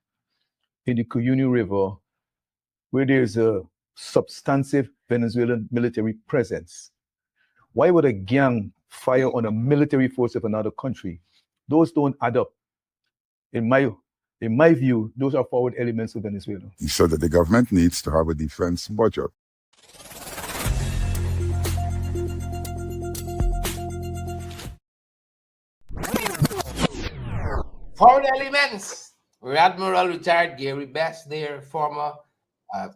in the Cuyuna River where there's a substantive Venezuelan military presence? Why would a gang fire on a military force of another country? Those don't add up. In my view, those are forward elements of Venezuela. He said that the government needs to have a defense budget. Foreign elements. Rear Admiral retired Gary Best, their former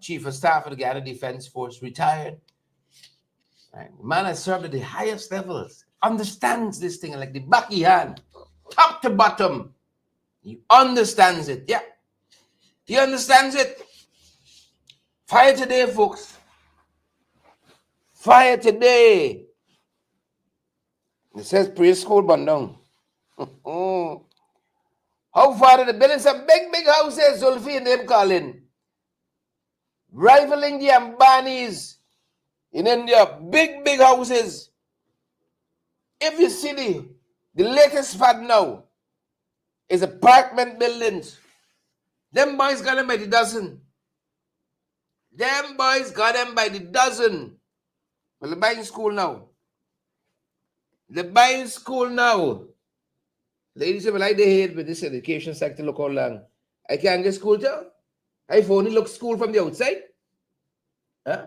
chief of staff of the Guyana Defense Force, retired. Right. The man has served at the highest levels, understands this thing like the back of your hand, top to bottom. He understands it. Yeah. He understands it. Fire today, folks. Fire today. It says preschool Bandung. How far did they building some big houses, Zulfi and them calling? Rivaling the Ambanis in India. Big houses. If you see the latest fad now is apartment buildings. Them boys got them by the dozen. Them boys got them by the dozen. Well, they're buying school now. They're buying school now. Ladies and gentlemen, I hate with this education sector look how long. I can't get school too. I only look school from the outside. Huh?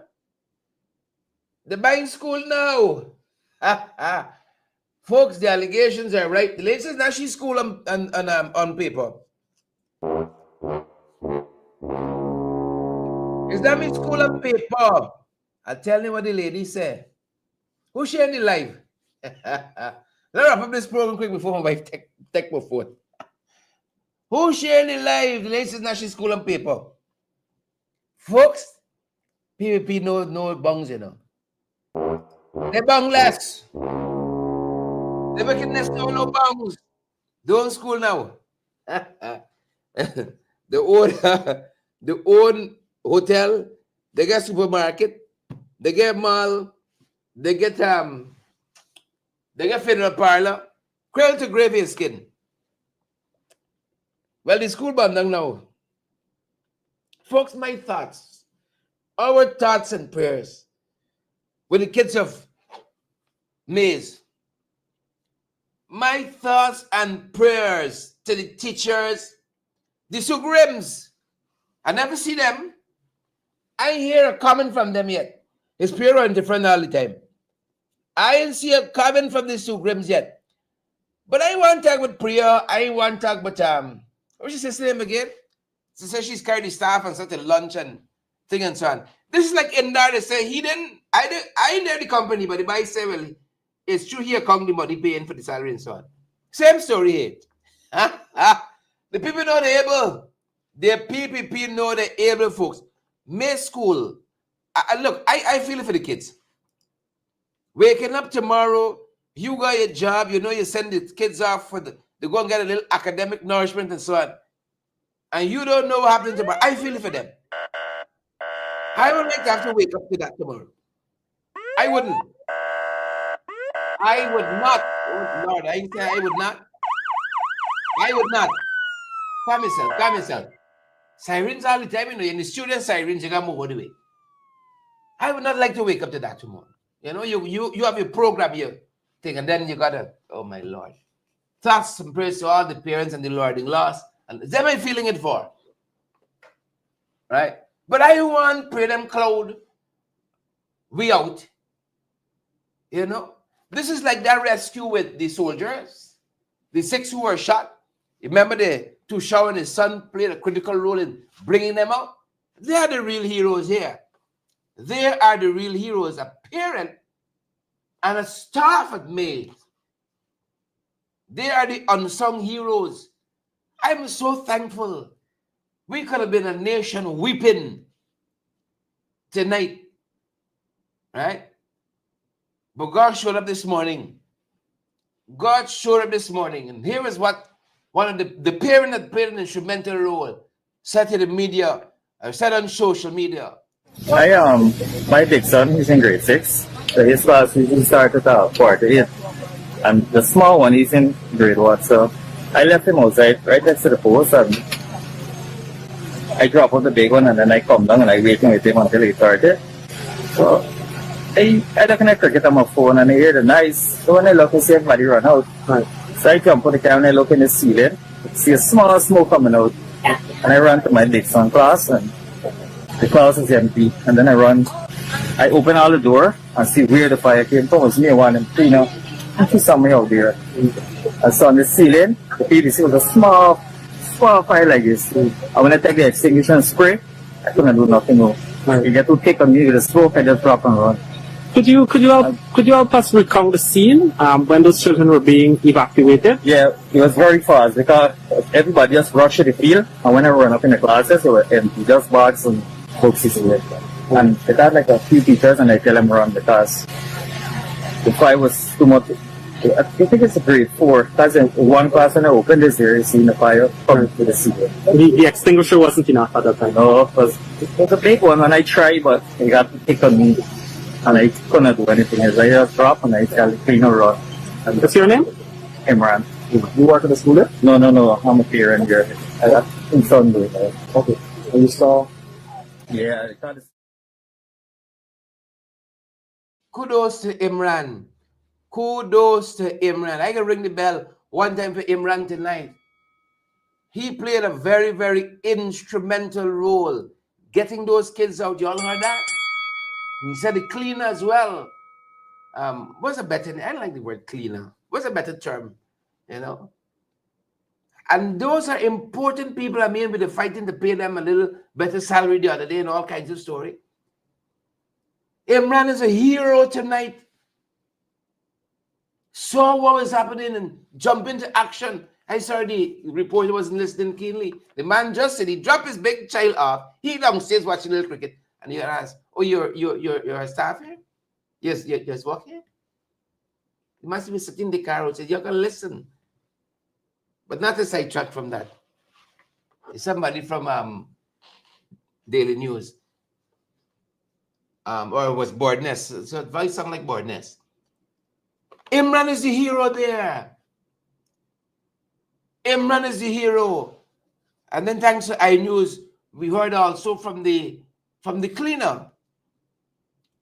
They're buying school now. Folks, the allegations are right. The lady says now she's school on paper. Is that me school on paper? I'll tell you what the lady said. Who's sharing the live? Let me wrap up this program quick before my wife take my phone. Who's sharing the live? The lady says now she's school on paper. Folks, PVP no bongs, you know. They bang less. They wickedness no bongs. Don't school now. the own hotel, they get supermarket, they get mall, they get funeral parlor, cradle to grave and skin. Well, the school bandang now. Folks, my thoughts, our thoughts and prayers with the kids of Maize. My thoughts and prayers to the teachers, the Sugrims. I never see them. I ain't hear a comment from them yet. It's pure and different all the time. I ain't see a comment from the Sugrims yet. But I want to talk with Priya. I want to talk with what's your sister's name again? She says she's carried the staff and such a lunch and thing and so on. This is like Indar. They say he didn't. I ain't there the company, but the guy say, well, it's true he account the money paying for the salary and so on. Same story here. The people know they're able. The PPP know they're able, folks. May school. Look, I feel it for the kids. Waking up tomorrow, you got your job, you know you send the kids off for They go and get a little academic nourishment and so on. And you don't know what happened tomorrow. I feel it for them. I would like to have to wake up to that tomorrow. I wouldn't. I would not. Oh, Lord, I say I would not. I would not. Calm yourself. Calm yourself. Sirens all the time, you know. And the student sirens, you gotta move out of the way. I would not like to wake up to that tomorrow. You know, you have your program here thing, and then you gotta, oh my Lord. Thanks and praise to all the parents and the Lord-in-laws. And them I feeling it for. Right? But I want pray them cloud. We out. You know? This is like that rescue with the soldiers. The 6 who were shot. Remember the 2 Shaw and his son played a critical role in bringing them out? They are the real heroes here. They are the real heroes. A parent and a staff at Mays. They are the unsung heroes. I'm so thankful. We could have been a nation weeping tonight. Right? But God showed up this morning. God showed up this morning. And here is what one of the parent that played an instrumental role said to the media, or said on social media. My big son, he's in grade 6. So his class usually starts at 4 to 8. And the small one, he's in grade 1. So I left him outside right next to the post, and I drop out the big one, and then I come down and I waiting with him until he started. So I looking at cricket on my phone and I hear the noise. So when I look, I see everybody run out. So I jump on the camera and I look in the ceiling, see a small smoke coming out. And I run to my big son class, and the class is empty. And then I open all the door and see where the fire came from. It was near one and cleaner. I see somebody out there. I saw on the ceiling, the PVC was a small fire like this. And when I take the extinguisher and spray, I couldn't do nothing more. You get to take on me with the smoke, I just drop and run. Could you help us recount the scene when those children were being evacuated? Yeah, it was very fast because everybody just rushed to the field, and when I run up in the classes, they were empty, just bags and boxes in it. And it had like a few teachers, and I tell them run because the fire was too much. I think it's a grade 4. Because in one class when I opened this here, you see the fire coming to the ceiling. The extinguisher wasn't enough at that time. No, it was a big one, and I tried, but it got to pick on me. And I couldn't do anything else. I just dropped and I tell the cleaner run. And what's your name? Imran. You work at the school there? No. I'm a parent here. I got in Sunday. Okay. And you saw? Yeah, I thought it's... Kudos to Imran. Kudos to Imran. I can ring the bell one time for Imran tonight. He played a very, very instrumental role getting those kids out. You all heard that? He said the cleaner as well. What's a better? I don't like the word cleaner. What's a better term? You know. And those are important people. I mean, with the fighting to pay them a little better salary the other day and all kinds of story. Imran is a hero tonight. Saw what was happening and jump into action. I saw the reporter wasn't listening keenly. The man just said he dropped his big child off. He downstairs watching little cricket, and he asked, "Oh, you're a staff here? Yes, you just work here." He must be sitting in the car and said, "You're gonna listen," but not a sidetrack from that. It's somebody from Daily News, or it was Boardness. So it voice sound like Boardness. Imran is the hero there. Imran is the hero. And then thanks to iNews, we heard also from the cleaner.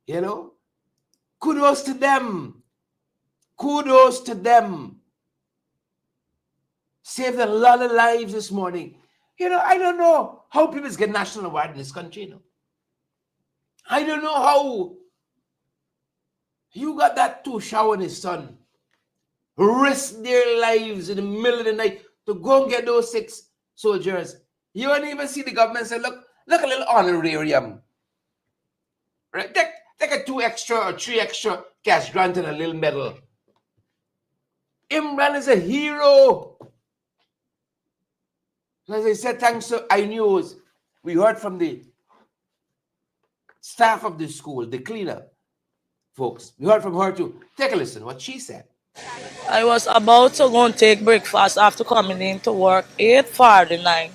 You know? Kudos to them. Kudos to them. Saved a lot of lives this morning. You know, I don't know how people get national award in this country, you know. I don't know how you got that 2 Shaw and his son risk their lives in the middle of the night to go and get those 6 soldiers. You won't even see the government say, look a little honorarium. Right? Take a 2 extra or 3 extra cash grant and a little medal. Imran is a hero. As I said, thanks to iNews, we heard from the staff of the school, the cleaner folks. We heard from her too. Take a listen what she said. I was about to go and take breakfast after coming in to work 8:49.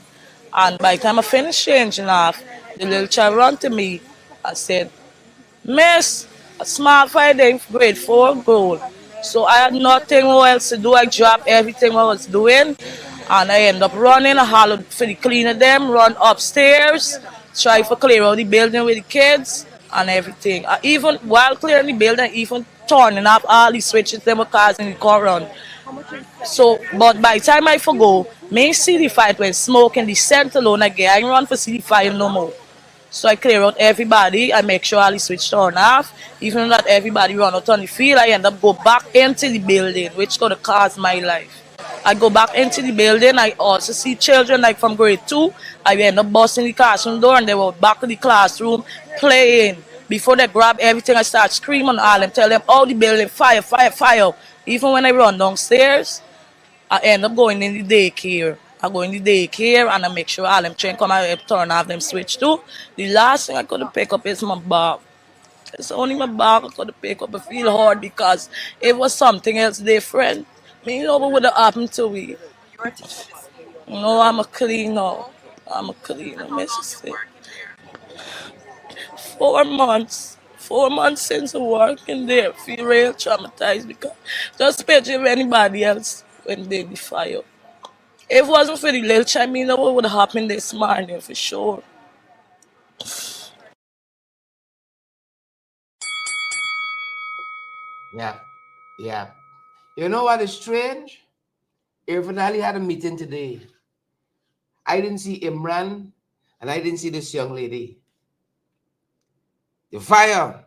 And by the time I finished changing off, the little child ran to me and said, Miss, a small fight in grade 4 goal. So I had nothing else to do. I dropped everything I was doing and I end up running. I hollered for the cleaner them, run upstairs, try to clear out the building with the kids and everything. I even while clearing the building, even turning up all the switches they were causing the car run. So, but by the time I forgo, me see the fight when smoking the scent alone again. I ain't run for see the fire no more. So I clear out everybody. I make sure all the switch turn off. Even though not everybody run out on the field, I end up go back into the building, which gonna cause my life. I go back into the building. I also see children like from grade 2. I end up busting the classroom door and they were back to the classroom playing. Before they grab everything, I start screaming all and tell them, oh, the building, fire, fire, fire. Even when I run downstairs, I end up going in the daycare. I go in the daycare and I make sure all them train come out and turn off them switch too. The last thing I could pick up is my back. It's only my back I could pick up. I feel hard because it was something else different. Me know what would have happened to me. No, I'm a cleaner. I'm a cleaner, Mrs. 4 months. 4 months since I working there. Feel real traumatized because just picture if anybody else when they be fired. If it wasn't for the little child, me know what would have happened this morning for sure. Yeah, yeah. You know what is strange? Irfan Ali had a meeting today. I didn't see Imran and I didn't see this young lady. The fire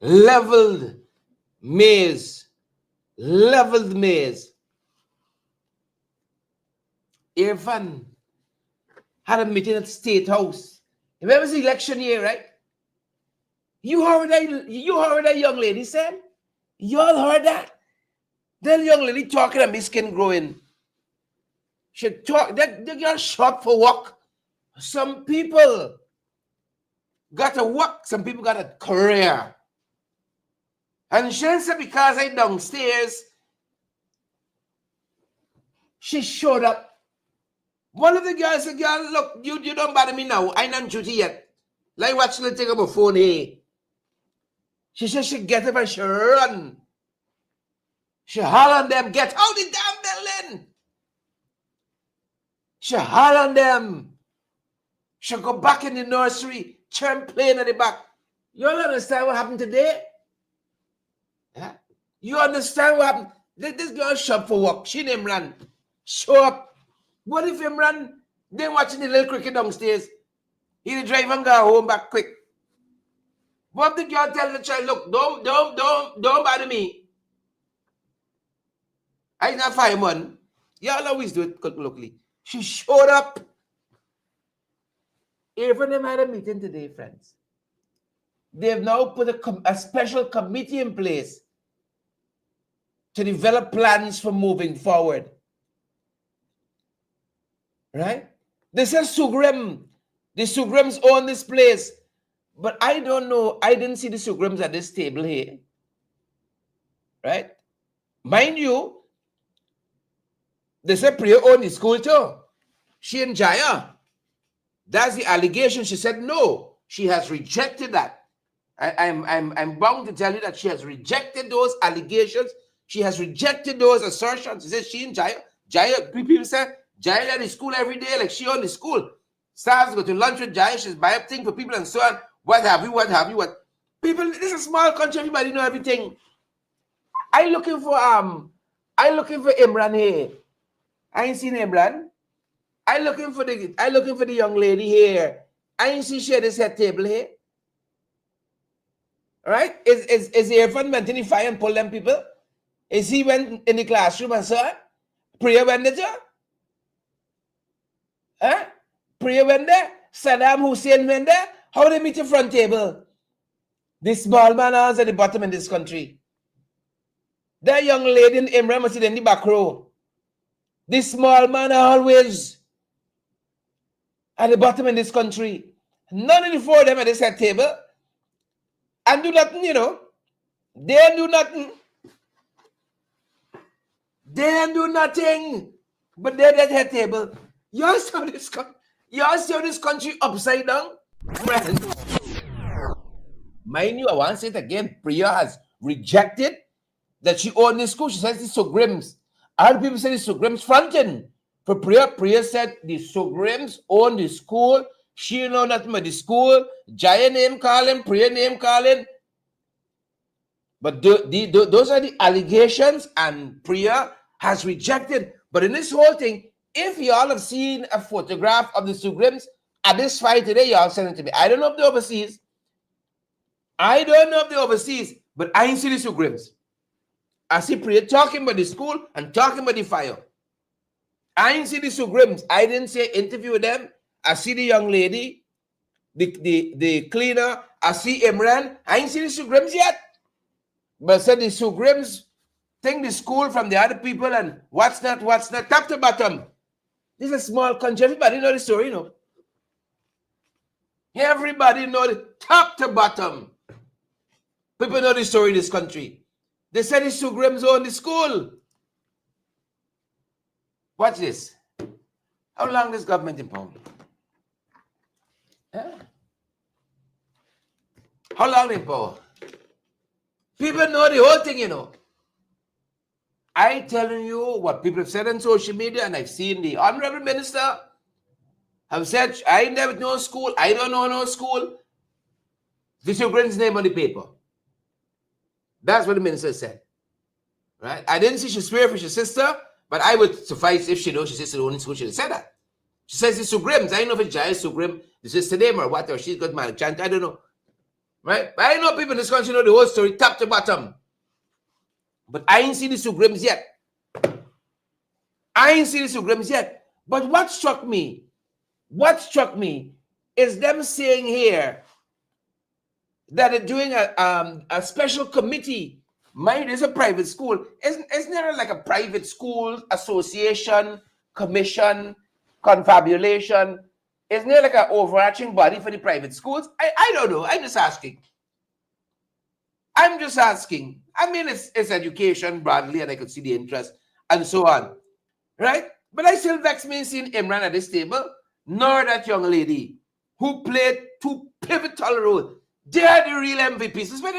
leveled maize, leveled maize. Irfan had a meeting at the State House. Remember the election year, right? You heard that young lady said? You all heard that? That young lady talking and my skin growing. She talk, that they got shot for work. Some people got a work, some people got a career. And she said because I downstairs, she showed up. One of the girls said, girl, look, you don't bother me now. I ain't on duty yet. Like watching her take up her phone here. She said she get up and she run. She holler on them, get out the damn building. She holler on them. She go back in the nursery, turn playing at the back. You all understand what happened today? Yeah? You understand what happened? This girl shop for work. She named Imran. Show up. What if Imran then watching the little cricket downstairs? He'll drive and go home back quick. What did girl tell the child? Look, don't bother me. I not fireman. Y'all always do it locally. She showed up. Even them had a meeting today, friends. They've now put a special committee in place to develop plans for moving forward. Right? They said Sugram. The Sugrams own this place. But I don't know. I didn't see the Sugrams at this table here. Right? Mind you, they said Priya owned the school too. She and Jaya. That's the allegation. She said no. She has rejected that. I'm bound to tell you that she has rejected those allegations. She has rejected those assertions. She said she and Jaya, people say Jaya at the school every day, like she on the school. Stars go to lunch with Jaya, she's buy up things for people and so on. What have you? People, this is a small country, everybody know everything. I looking for Imran here. I ain't seen Imran. I looking for the young lady here. I ain't see she at this head table here. Right? Is Irfan went in the fire and pull them people? Is he went in the classroom and so on? Priya went there? Huh? Priya went there? Saddam Hussein went there? How they meet the front table? The small man is at the bottom in this country. That young lady in Imran must sit in the back row. The small man always at the bottom in this country. None of the four of them at this head table. And do nothing, you know. They do nothing. They ain't do nothing. But they're at the head table. Y'all saw this country upside down? Friends. Mind you, I want to say it again. Priya has rejected that she owned this school. She says it's Sugrims. Other people say it's Sugrims fronting. For Priya said the Sugrims own the school. She know nothing about the school. Jaya name calling, Priya name calling. But those are the allegations, and Priya has rejected. But in this whole thing, if y'all have seen a photograph of the Sugrims at this fight today, y'all send it to me. I don't know if they're overseas. But I ain't see the Sugrims. I see Priya talking about the school and talking about the fire. I ain't see the Sugrims. I didn't say interview with them. I see the young lady, the cleaner. I see Imran. I ain't see the Sugrims yet. But said the Sugrims think the school from the other people and what's not, top to bottom. This is a small country. Everybody know the story, you know. Everybody know the top to bottom. People know the story in this country. They said the Sugrims own the school. Watch this. How long is government in power? Huh? How long in power? People know the whole thing, you know. I telling you what people have said on social media, and I've seen the honorable minister have said, I never know school, I don't know no school. This your grand's name on the paper. That's what the minister said. Right? I didn't see she swear for her sister, but I would suffice if she knows her sister only school, she would said that. She says it's Sugrims. I don't know if it's Jaya Sugrim, the sister name or what, or she's got married chant, I don't know. Right? But I know people in this country know the whole story, top to bottom. But I ain't seen the Sugrims yet. But what struck me is them saying here that they're doing a special committee. Mind, it's a private school. Isn't there like a private school association, commission, confabulation? Isn't there like an overarching body for the private schools? I don't know. I'm just asking. I mean, it's education broadly, and I could see the interest and so on. Right? But I still vex me seeing Imran at this table, nor that young lady who played two pivotal roles. They are the real MVPs. Where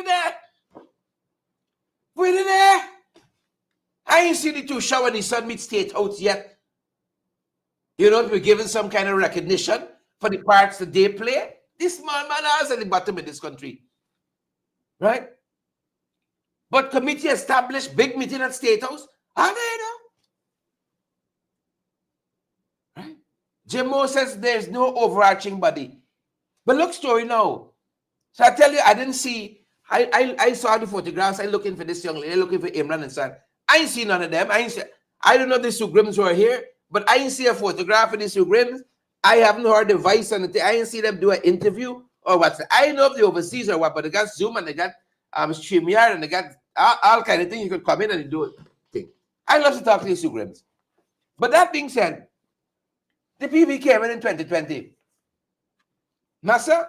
they there? I ain't seen the two shower the sun meet state out yet. You know, to be given some kind of recognition for the parts that they play. This small man is at the bottom of this country. Right? But committee established, big meeting at State House. How do you know? Right? Jimmo says there's no overarching body. But look, story now. So I tell you, I didn't see, I saw the photographs. I looking for this young lady, looking for Imran and son. I ain't seen none of them. I don't know if the Sugrims were here, but I ain't see a photograph of the Sugrims. I haven't heard the voice on the I ain't see them do an interview or what. I know if they overseas or what, but they got Zoom and they got StreamYard and they got all kind of things. You could come in and do it. I love to talk to the Sugrims. But that being said, the PV came in 2020. Massa,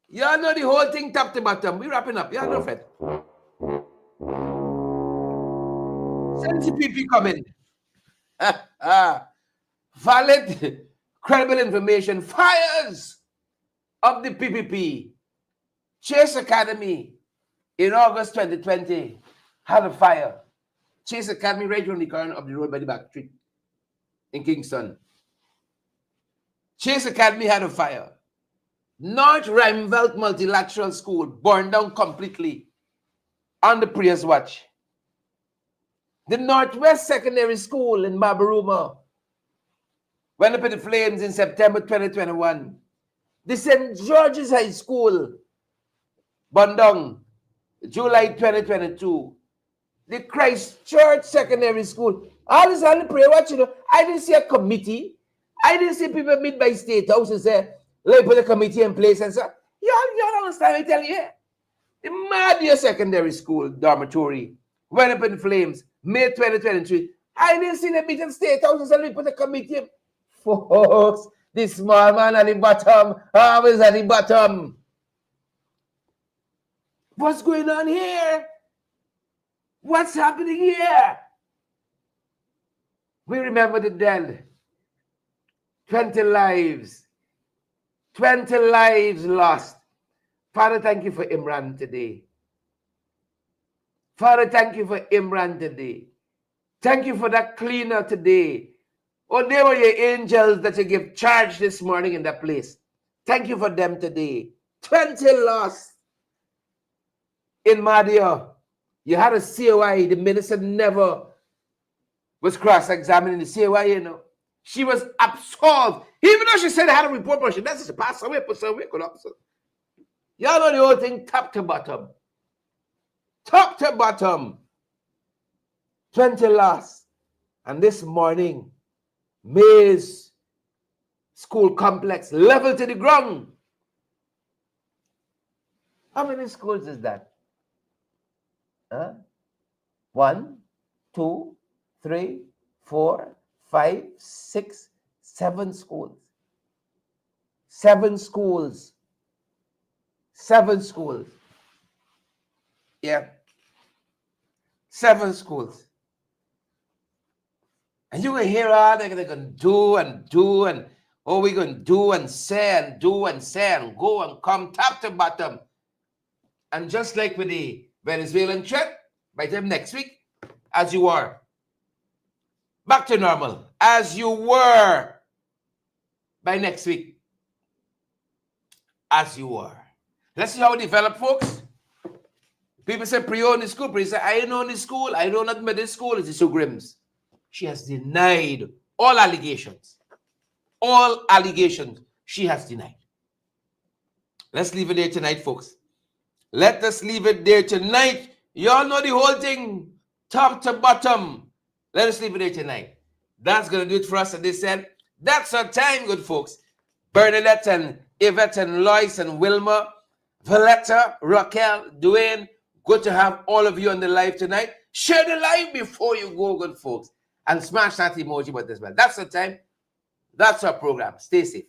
y'all know the whole thing top to bottom. We wrapping up. Y'all know it. Since the PV come in, valid, credible information, fires of the PPP. Chase Academy in August 2020 had a fire. Chase Academy right on the corner of the road by the back street in Kingston. Chase Academy had a fire. North Rheinveld Multilateral School burned down completely on the Prius watch. The Northwest Secondary School in Mabaruma went up in the flames in September 2021. The St. George's High School burned down July 2022. The Christchurch Secondary School. All this on the prayer watch, you know. I didn't see a committee. I didn't see people meet by State House and say, let's put a committee in place and say, y'all don't understand me tell you. The Madia Secondary School dormitory went up in flames May 2023. I didn't see them meet in State House and say, let's put a committee in. Folks, this small man at the bottom, always at the bottom. What's going on here? What's happening here? We remember the dead. 20 lives. 20 lives lost. Father, thank you for Imran today. Father, thank you for Imran today. Thank you for that cleaner today. Oh, they were your angels that you give charge this morning in that place. Thank you for them today. 20 lost in Madia. You had a COI. The minister never was cross-examining the COI, you know. She was absolved. Even though she said I had a report, but she doesn't pass away, put somewhere, could also. Y'all know the whole thing top to bottom. Top to bottom. 20 lost. And this morning, Maze School Complex leveled to the ground. How many schools is that? 1, 2, 3, 4, 5, 6, 7 schools. 7 schools. 7 schools. Yeah. 7 schools. And you can hear all they're going to do and oh, we're going to do and say and do and say and go and come top to bottom. And just like with the Venezuelan trip, by the time next week, as you are, back to normal, as you were by next week, as you were. Let's see how it develop, folks. People say, pre-owned the school. People say, I don't own the school. I don't admit this school. It's so Grimm's. She has denied all allegations. All allegations she has denied. Let's leave it there tonight, folks. Let us leave it there tonight. You all know the whole thing, top to bottom. Let us leave it there tonight. That's going to do it for us at this end. That's our time, good folks. Bernadette and Yvette and Lois and Wilma, Valletta, Raquel, Dwayne, good to have all of you on the live tonight. Share the live before you go, good folks. And smash that emoji button as well. That's our time. That's our program. Stay safe.